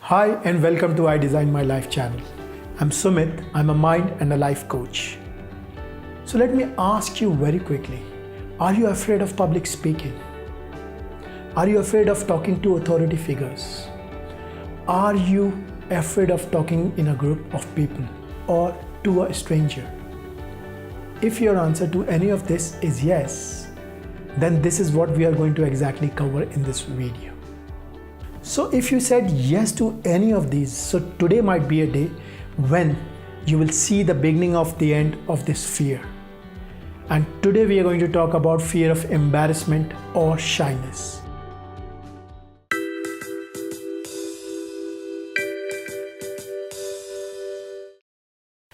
Hi and welcome to I Design My Life channel. I'm Sumit, I'm a mind and a life coach. So let me ask you very quickly, are you afraid of public speaking? Are you afraid of talking to authority figures? Are you afraid of talking in a group of people or to a stranger? If your answer to any of this is yes, then this is what we are going to exactly cover in this video. So if you said yes to any of these, so today might be a day when you will see the beginning of the end of this fear. And today we are going to talk about fear of embarrassment or shyness.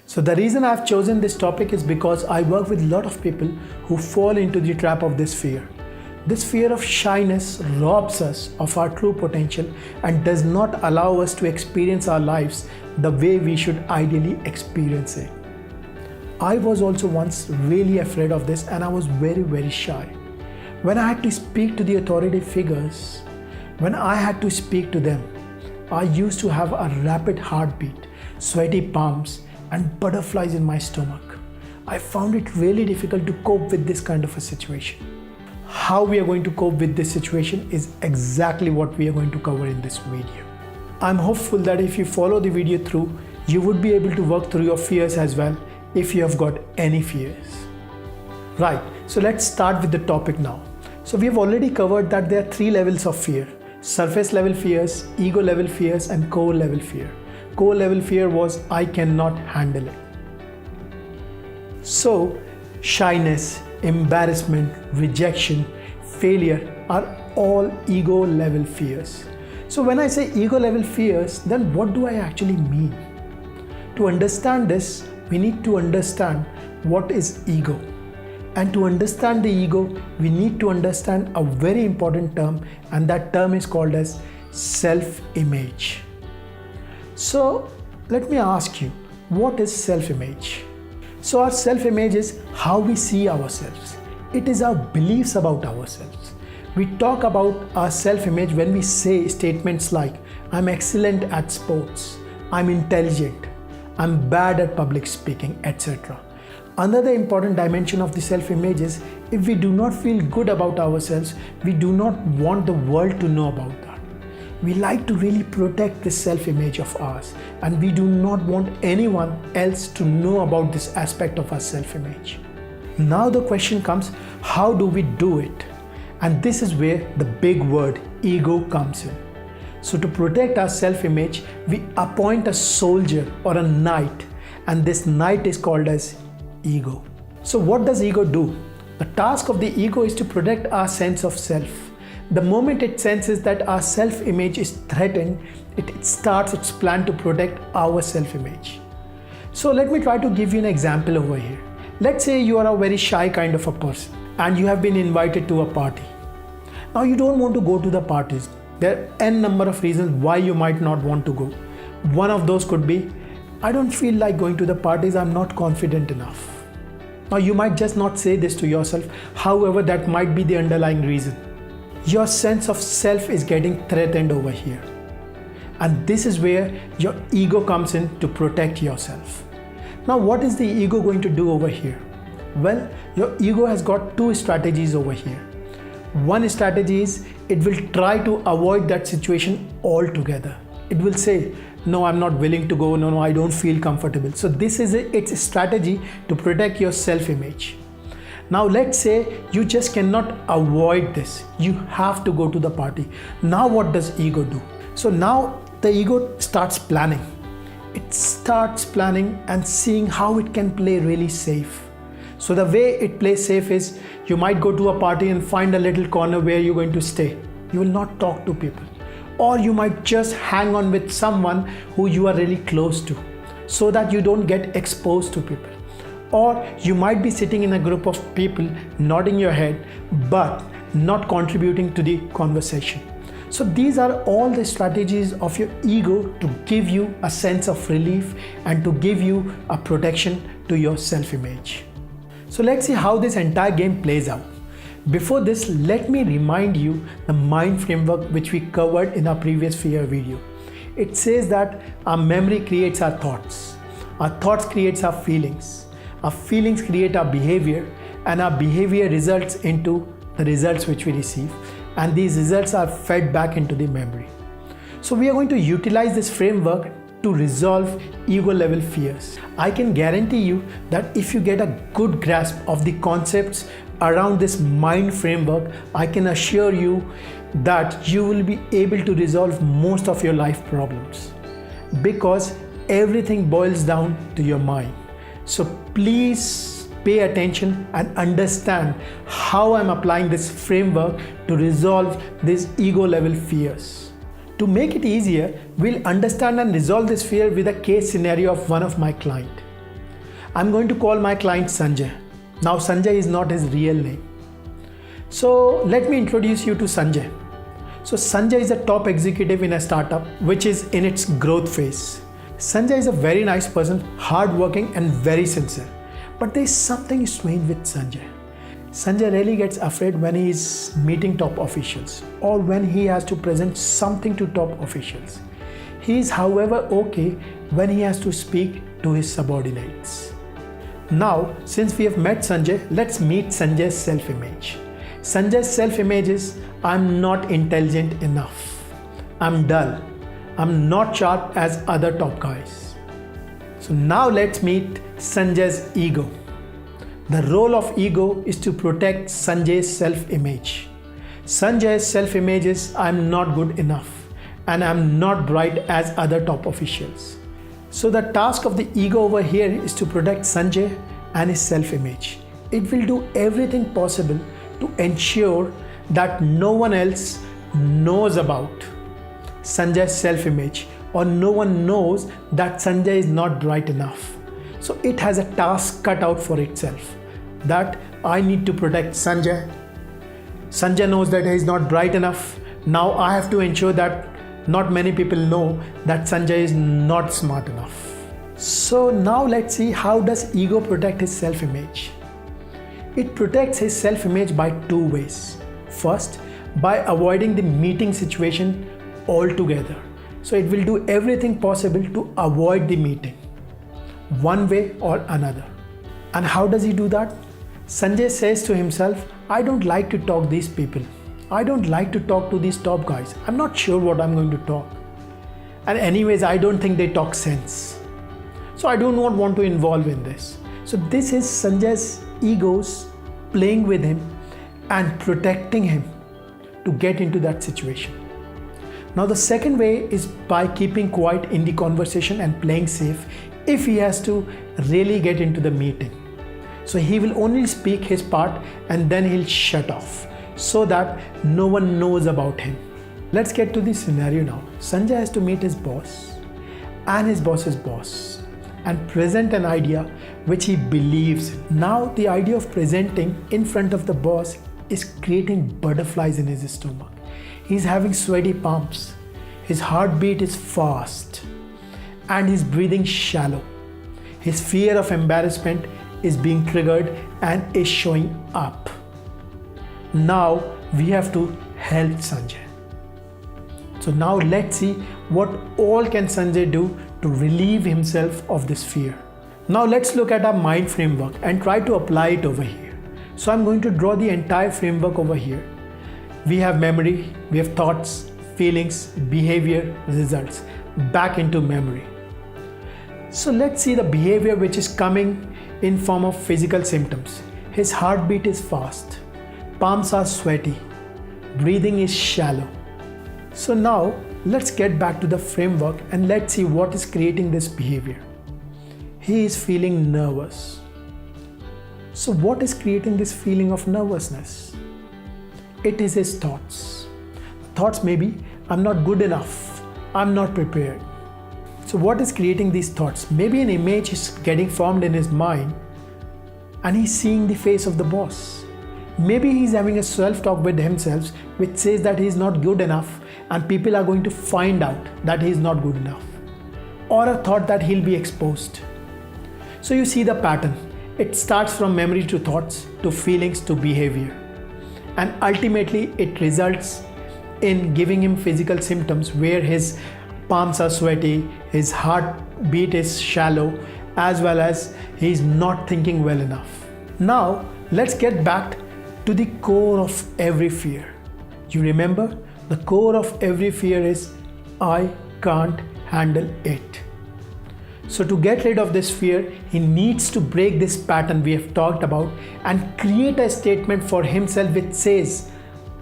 So the reason I've chosen this topic is because I work with a lot of people who fall into the trap of this fear. This fear of shyness robs us of our true potential and does not allow us to experience our lives the way we should ideally experience it. I was also once really afraid of this and I was very shy. When I had to speak to the authority figures, when I had to speak to them, I used to have a rapid heartbeat, sweaty palms, and butterflies in my stomach. I found it really difficult to cope with this kind of a situation. How we are going to cope with this situation is exactly what we are going to cover in this video. I'm hopeful that if you follow the video through, you would be able to work through your fears as well if you have got any fears. Right, so let's start with the topic now. So we have already covered that there are three levels of fear: surface level fears, ego level fears, and core level fear. Core level fear was I cannot handle it. So shyness, embarrassment, rejection, failure are all ego level fears. So when I say ego level fears, then what do I actually mean? To understand this, we need to understand what is ego. And to understand the ego, we need to understand a very important term, and that term is called as self-image. So let me ask you, what is self-image? So our self-image is how we see ourselves. It is our beliefs about ourselves. We talk about our self-image when we say statements like, I'm excellent at sports, I'm intelligent, I'm bad at public speaking, etc. Another important dimension of the self-image is if we do not feel good about ourselves, we do not want the world to know about that. We like to really protect this self-image of ours, and we do not want anyone else to know about this aspect of our self-image. Now the question comes, how do we do it? And this is where the big word ego comes in. So to protect our self-image, we appoint a soldier or a knight, and this knight is called as ego. So what does ego do? The task of the ego is to protect our sense of self. The moment it senses that our self-image is threatened, it starts its plan to protect our self-image. So let me try to give you an example over here. Let's say you are a very shy kind of a person and you have been invited to a party. Now you don't want to go to the parties. There are n number of reasons why you might not want to go. One of those could be, I don't feel like going to the parties, I'm not confident enough. Now you might just not say this to yourself, however that might be the underlying reason. Your sense of self is getting threatened over here. And this is where your ego comes in to protect yourself. Now what is the ego going to do over here? Well, your ego has got two strategies over here. One strategy is it will try to avoid that situation altogether. It will say, no, I'm not willing to go, no, I don't feel comfortable. So this is its strategy to protect your self-image. Now let's say you just cannot avoid this. You have to go to the party. Now what does ego do? So now the ego starts planning. It starts planning and seeing how it can play really safe. So the way it plays safe is you might go to a party and find a little corner where you're going to stay. You will not talk to people. Or you might just hang on with someone who you are really close to so that you don't get exposed to people. Or you might be sitting in a group of people nodding your head but not contributing to the conversation. So these are all the strategies of your ego to give you a sense of relief and to give you a protection to your self-image. So let's see how this entire game plays out. Before this, let me remind you the mind framework which we covered in our previous fear video. It says that our memory creates our thoughts creates our feelings create our behavior, and our behavior results into the results which we receive, and these results are fed back into the memory. So we are going to utilize this framework to resolve ego level fears. I can guarantee you that if you get a good grasp of the concepts around this mind framework, I can assure you that you will be able to resolve most of your life problems, because everything boils down to your mind. So please pay attention and understand how I'm applying this framework to resolve these ego level fears. To make it easier, we'll understand and resolve this fear with a case scenario of one of my client. I'm going to call my client Sanjay. Now Sanjay is not his real name. So let me introduce you to Sanjay. So Sanjay is a top executive in a startup which is in its growth phase. Sanjay is a very nice person, hardworking and very sincere. But there is something strange with Sanjay. Sanjay really gets afraid when he is meeting top officials or when he has to present something to top officials. He is, however, okay when he has to speak to his subordinates. Now, since we have met Sanjay, let's meet Sanjay's self-image. Sanjay's self-image is, I'm not intelligent enough. I'm dull. I'm not sharp as other top guys. So now let's meet Sanjay's ego. The role of ego is to protect Sanjay's self-image. Sanjay's self-image is, I'm not good enough and I'm not bright as other top officials. So the task of the ego over here is to protect Sanjay and his self-image. It will do everything possible to ensure that no one else knows about Sanjay's self-image, or no one knows that Sanjay is not bright enough. So it has a task cut out for itself, that I need to protect Sanjay. Sanjay knows that he is not bright enough. Now I have to ensure that not many people know that Sanjay is not smart enough. So now let's see, how does ego protect his self-image? It protects his self-image by two ways. First, by avoiding the meeting situation altogether. So it will do everything possible to avoid the meeting, one way or another. And how does he do that? Sanjay says to himself, I don't like to talk to these people. I don't like to talk to these top guys. I'm not sure what I'm going to talk. And anyways, I don't think they talk sense. So I do not want to involve in this. So this is Sanjay's egos playing with him and protecting him to get into that situation. Now the second way is by keeping quiet in the conversation and playing safe if he has to really get into the meeting. So he will only speak his part and then he'll shut off so that no one knows about him. Let's get to the scenario now. Sanjay has to meet his boss and his boss's boss and present an idea which he believes in. Now the idea of presenting in front of the boss is creating butterflies in his stomach. He's having sweaty palms. His heartbeat is fast and he's breathing shallow. His fear of embarrassment is being triggered and is showing up. Now we have to help Sanjay. So now let's see what all can Sanjay do to relieve himself of this fear. Now let's look at our mind framework and try to apply it over here. So I'm going to draw the entire framework over here. We have memory, we have thoughts, feelings, behavior, results back into memory. So let's see the behavior which is coming in form of physical symptoms. His heartbeat is fast, palms are sweaty, breathing is shallow. So now let's get back to the framework and let's see what is creating this behavior. He is feeling nervous. So what is creating this feeling of nervousness? It is his thoughts. Thoughts may be, I'm not good enough, I'm not prepared. So what is creating these thoughts? Maybe an image is getting formed in his mind and he's seeing the face of the boss. Maybe he's having a self-talk with himself which says that he's not good enough and people are going to find out that he's not good enough. Or a thought that he'll be exposed. So you see the pattern. It starts from memory to thoughts, to feelings, to behavior. And ultimately it results in giving him physical symptoms where his palms are sweaty, his heartbeat is shallow, as well as he's not thinking well enough. Now, let's get back to the core of every fear. You remember, the core of every fear is I can't handle it. So to get rid of this fear, he needs to break this pattern we have talked about and create a statement for himself which says,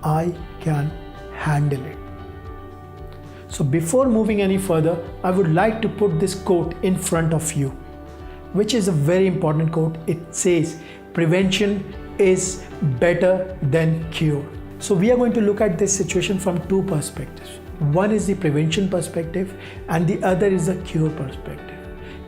I can handle it. So before moving any further, I would like to put this quote in front of you, which is a very important quote. It says, prevention is better than cure. So we are going to look at this situation from two perspectives. One is the prevention perspective and the other is the cure perspective.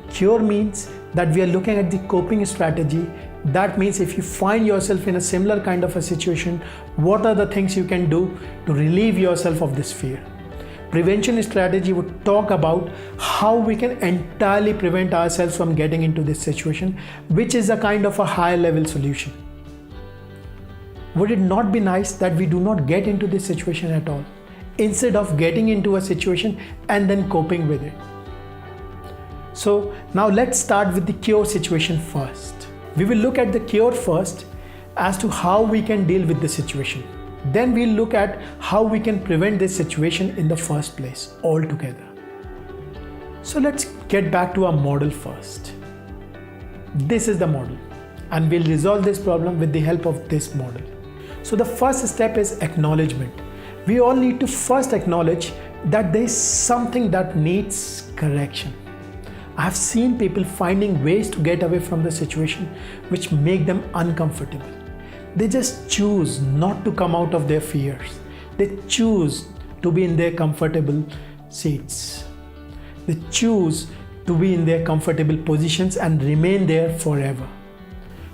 Cure means that we are looking at the coping strategy. That means if you find yourself in a similar kind of a situation, what are the things you can do to relieve yourself of this fear? Prevention strategy would talk about how we can entirely prevent ourselves from getting into this situation, which is a kind of a higher level solution. Would it not be nice that we do not get into this situation at all, instead of getting into a situation and then coping with it? So now let's start with the cure situation first. We will look at the cure first as to how we can deal with the situation. Then we'll look at how we can prevent this situation in the first place altogether. So let's get back to our model first. This is the model, and we'll resolve this problem with the help of this model. So the first step is acknowledgement. We all need to first acknowledge that there is something that needs correction. I have seen people finding ways to get away from the situation which make them uncomfortable. They just choose not to come out of their fears. They choose to be in their comfortable seats. They choose to be in their comfortable positions and remain there forever.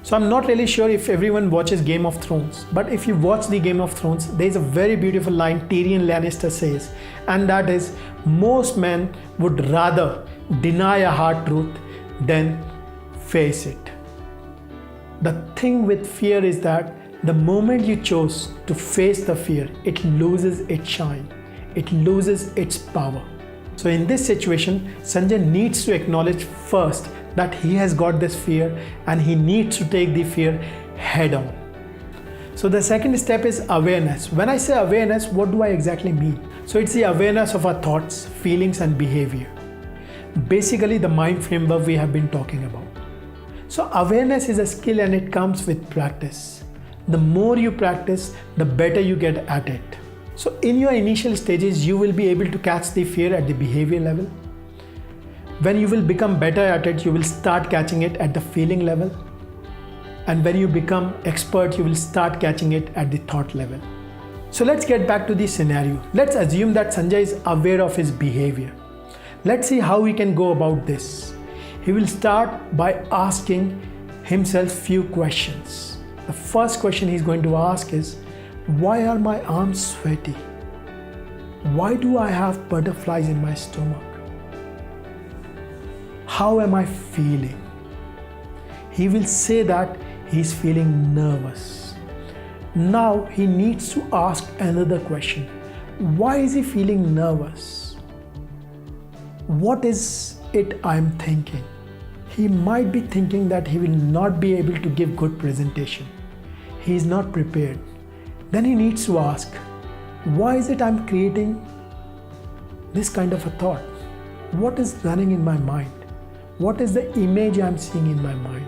So I'm not really sure if everyone watches Game of Thrones, but if you watch the Game of Thrones, there is a very beautiful line Tyrion Lannister says, and that is, most men would rather deny a hard truth than face it. The thing with fear is that the moment you chose to face the fear, it loses its shine, it loses its power. So in this situation, Sanjay needs to acknowledge first that he has got this fear and he needs to take the fear head on. So the second step is awareness. When I say awareness, what do I exactly mean? So it's the awareness of our thoughts, feelings and behavior. Basically the mind framework we have been talking about. So awareness is a skill and it comes with practice. The more you practice, the better you get at it. So in your initial stages, you will be able to catch the fear at the behavior level. When you will become better at it, you will start catching it at the feeling level. And when you become expert, you will start catching it at the thought level. So let's get back to the scenario. Let's assume that Sanjay is aware of his behavior. Let's see how he can go about this. He will start by asking himself few questions. The first question he's going to ask is, why are my arms sweaty? Why do I have butterflies in my stomach? How am I feeling? He will say that he's feeling nervous. Now he needs to ask another question. Why is he feeling nervous? What is it I'm thinking? He might be thinking that he will not be able to give good presentation. He is not prepared. Then he needs to ask, why is it I'm creating this kind of a thought? What is running in my mind? What is the image I'm seeing in my mind?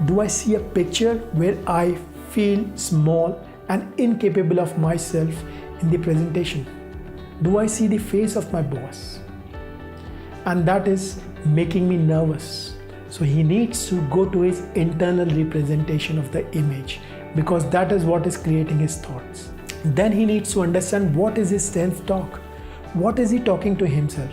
Do I see a picture where I feel small and incapable of myself in the presentation? Do I see the face of my boss? And that is making me nervous. So he needs to go to his internal representation of the image, because that is what is creating his thoughts. Then he needs to understand what is his self-talk. What is he talking to himself?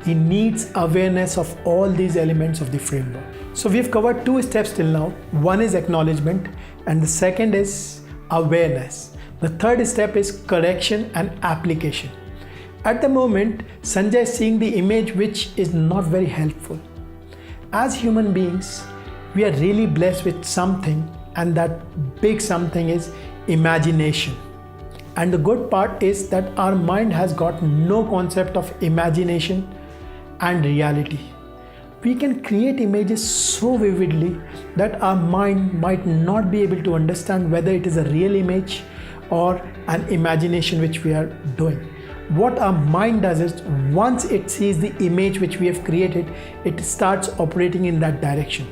He needs awareness of all these elements of the framework. So we've covered two steps till now. One is acknowledgement and the second is awareness. The third step is correction and application. At the moment, Sanjay is seeing the image which is not very helpful. As human beings, we are really blessed with something, and that big something is imagination. And the good part is that our mind has got no concept of imagination and reality. We can create images so vividly that our mind might not be able to understand whether it is a real image or an imagination which we are doing. What our mind does is, once it sees the image which we have created, it starts operating in that direction.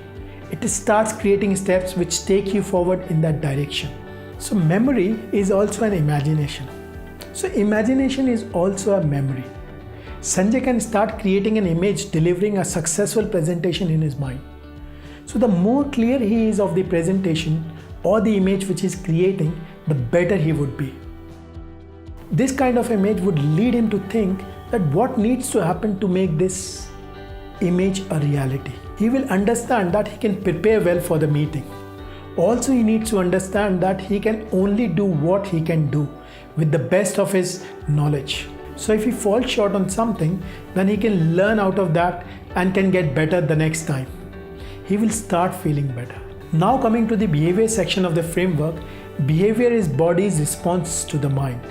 It starts creating steps which take you forward in that direction. So memory is also an imagination. So imagination is also a memory. Sanjay can start creating an image delivering a successful presentation in his mind. So the more clear he is of the presentation or the image which he is creating, the better he would be. This kind of image would lead him to think that what needs to happen to make this image a reality. He will understand that he can prepare well for the meeting. Also, he needs to understand that he can only do what he can do with the best of his knowledge. So if he falls short on something, then he can learn out of that and can get better the next time. He will start feeling better. Now coming to the behavior section of the framework, behavior is body's response to the mind.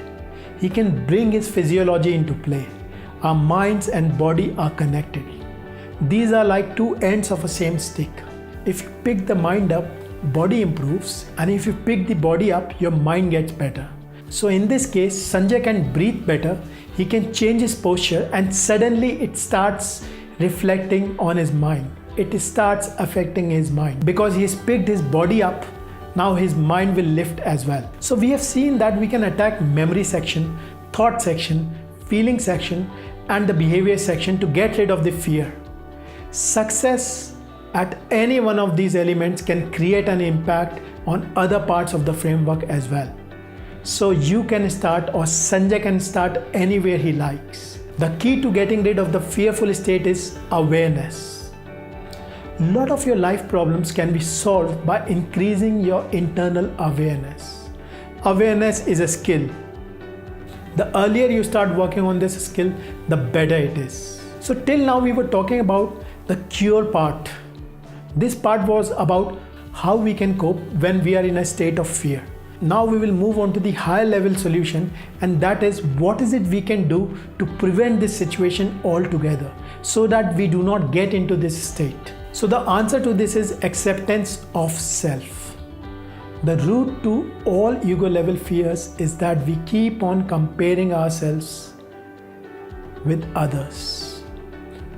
He can bring his physiology into play. Our minds and body are connected. These are like two ends of a same stick. If you pick the mind up, body improves, and if you pick the body up, your mind gets better. So in this case, Sanjay can breathe better, he can change his posture, and suddenly it starts reflecting on his mind. It starts affecting his mind because he has picked his body up. Now his mind will lift as well. So we have seen that we can attack memory section, thought section, feeling section, and the behavior section to get rid of the fear. Success at any one of these elements can create an impact on other parts of the framework as well. So you can start, or Sanjay can start anywhere he likes. The key to getting rid of the fearful state is awareness. A lot of your life problems can be solved by increasing your internal awareness. Awareness is a skill. The earlier you start working on this skill, the better it is. So till now we were talking about the cure part. This part was about how we can cope when we are in a state of fear. Now we will move on to the higher level solution, and that is what is it we can do to prevent this situation altogether so that we do not get into this state. So the answer to this is acceptance of self. The root to all ego level fears is that we keep on comparing ourselves with others.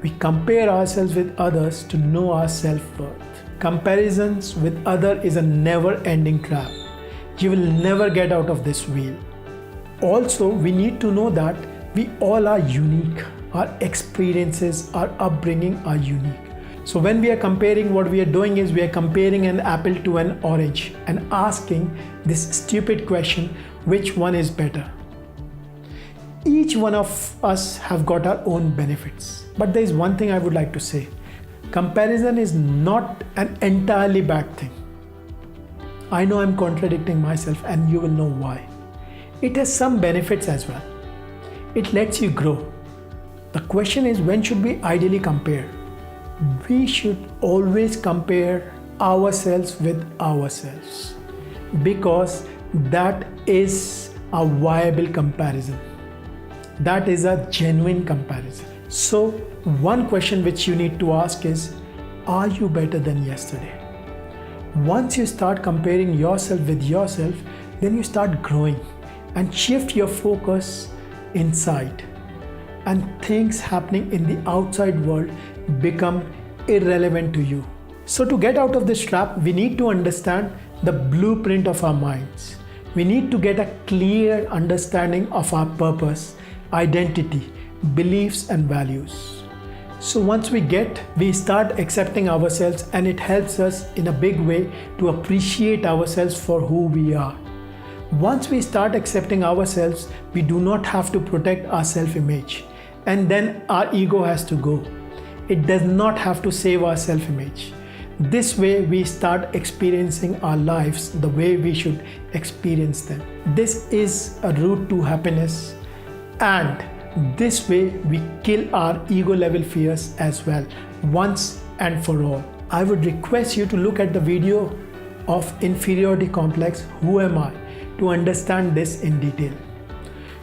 We compare ourselves with others to know our self-worth. Comparisons with others is a never-ending trap. You will never get out of this wheel. Also, we need to know that we all are unique. Our experiences, our upbringing are unique. So when we are comparing, what we are doing is we are comparing an apple to an orange and asking this stupid question, which one is better? Each one of us have got our own benefits. But there is one thing I would like to say. Comparison is not an entirely bad thing. I know I'm contradicting myself, and you will know why. It has some benefits as well. It lets you grow. The question is, when should we ideally compare? We should always compare ourselves with ourselves, because that is a viable comparison. That is a genuine comparison. So one question which you need to ask is, are you better than yesterday? Once you start comparing yourself with yourself, then you start growing and shift your focus inside, and things happening in the outside world become irrelevant to you. So to get out of this trap, we need to understand the blueprint of our minds. We need to get a clear understanding of our purpose, identity, beliefs and values. So once we start accepting ourselves, and it helps us in a big way to appreciate ourselves for who we are. Once we start accepting ourselves, we do not have to protect our self-image, and then our ego has to go. It does not have to save our self-image. This way we start experiencing our lives the way we should experience them. This is a route to happiness, and this way we kill our ego level fears as well, once and for all. I would request you to look at the video of inferiority complex, Who Am I?, to understand this in detail.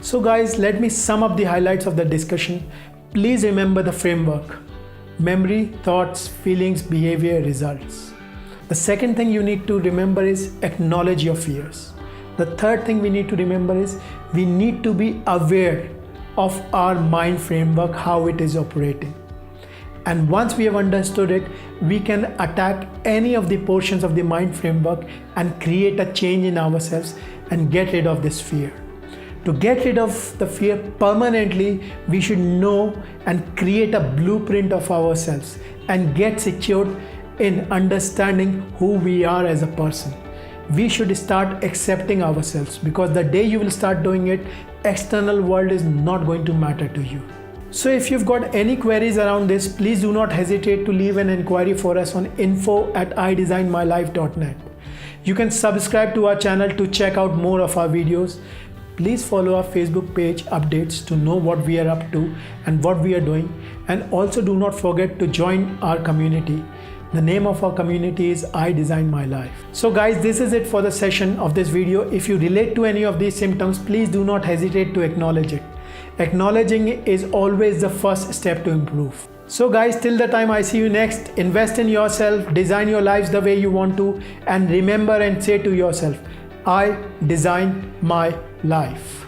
So guys, let me sum up the highlights of the discussion. Please remember the framework: memory, thoughts, feelings, behavior, results. The second thing you need to remember is acknowledge your fears. The third thing we need to remember is we need to be aware of our mind framework, how it is operating. And once we have understood it, we can attack any of the portions of the mind framework and create a change in ourselves and get rid of this fear. To get rid of the fear permanently, we should know and create a blueprint of ourselves and get secured in understanding who we are as a person. We should start accepting ourselves, because the day you will start doing it, external world is not going to matter to you. So if you've got any queries around this, please do not hesitate to leave an inquiry for us on info@idesignmylife.net. You can subscribe to our channel to check out more of our videos. Please follow our Facebook page updates to know what we are up to and what we are doing. And also do not forget to join our community. The name of our community is I Design My Life. So guys, this is it for the session of this video. If you relate to any of these symptoms, please do not hesitate to acknowledge it. Acknowledging it is always the first step to improve. So guys, till the time I see you next, invest in yourself, design your lives the way you want to, and remember and say to yourself, I design my life.